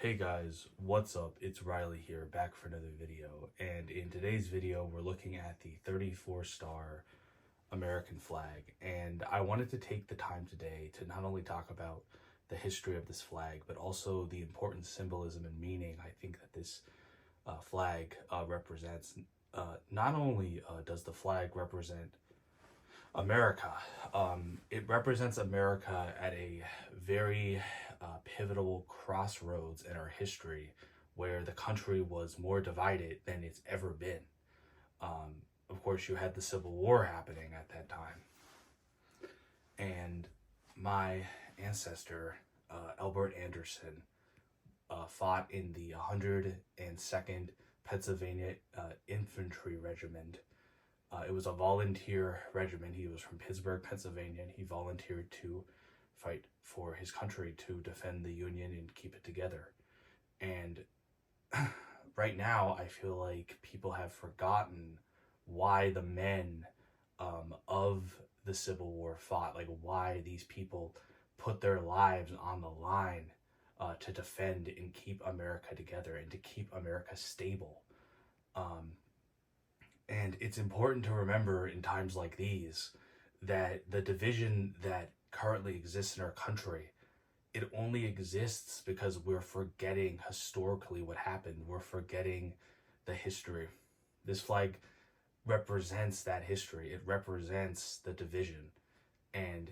Hey guys, what's up? It's Riley here, back for another video, and in today's video we're looking at the 34-star American flag, and I wanted to take the time today to not only talk about the history of this flag, but also the important symbolism and meaning I think that this flag represents. Not only does the flag represent America, it represents America at a very pivotal crossroads in our history where the country was more divided than it's ever been. Of course, you had the Civil War happening at that time. And my ancestor, Albert Anderson, fought in the 102nd Pennsylvania Infantry Regiment. It was a volunteer regiment. He was from Pittsburgh, Pennsylvania, and he volunteered to fight for his country to defend the Union and keep it together. And right now, I feel like people have forgotten why the men of the Civil War fought, like why these people put their lives on the line to defend and keep America together and to keep America stable. And it's important to remember in times like these that the division that currently exists in our country, it only exists because we're forgetting historically what happened. We're forgetting the history. This flag represents that history. It represents the division, and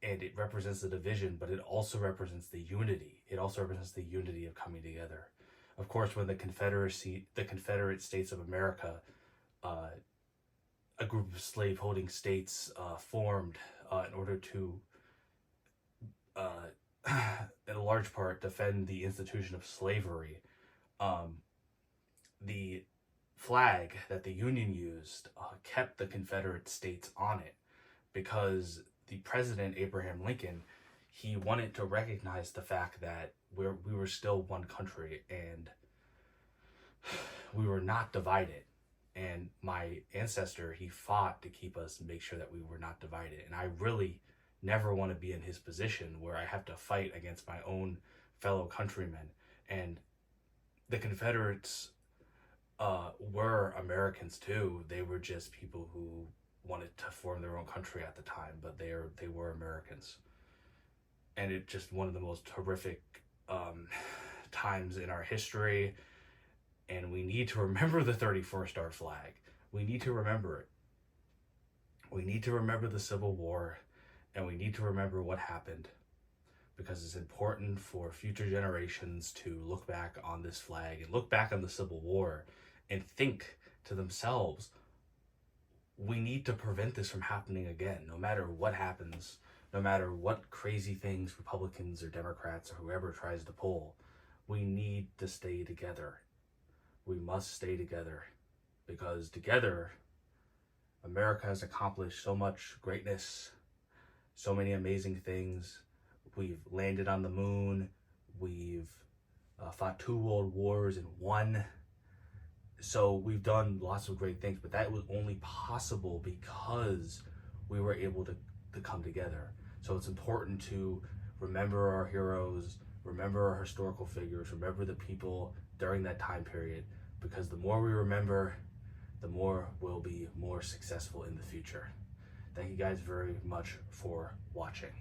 it represents the division, but it also represents the unity. It also represents the unity of coming together. Of course, when the Confederate States of America, a group of slave-holding states formed in order to, in a large part, defend the institution of slavery, the flag that the Union used kept the Confederate States on it because the president, Abraham Lincoln, he wanted to recognize the fact that we were still one country and we were not divided. And my ancestor, he fought to keep us, make sure that we were not divided. And I really never want to be in his position where I have to fight against my own fellow countrymen. And the Confederates were Americans too. They were just people who wanted to form their own country at the time, but they were Americans. And it's just one of the most horrific times in our history. And we need to remember the 34-star flag. We need to remember it. We need to remember the Civil War, and we need to remember what happened, because it's important for future generations to look back on this flag and look back on the Civil War and think to themselves, we need to prevent this from happening again. No matter what happens, no matter what crazy things Republicans or Democrats or whoever tries to pull, we need to stay together. We must stay together, because together, America has accomplished so much greatness, so many amazing things. We've landed on the moon. We've fought 2 world wars and won. So we've done lots of great things, but that was only possible because we were able to come together. So it's important to remember our heroes, remember our historical figures, remember the people during that time period, because the more we remember, the more we'll be more successful in the future. Thank you guys very much for watching.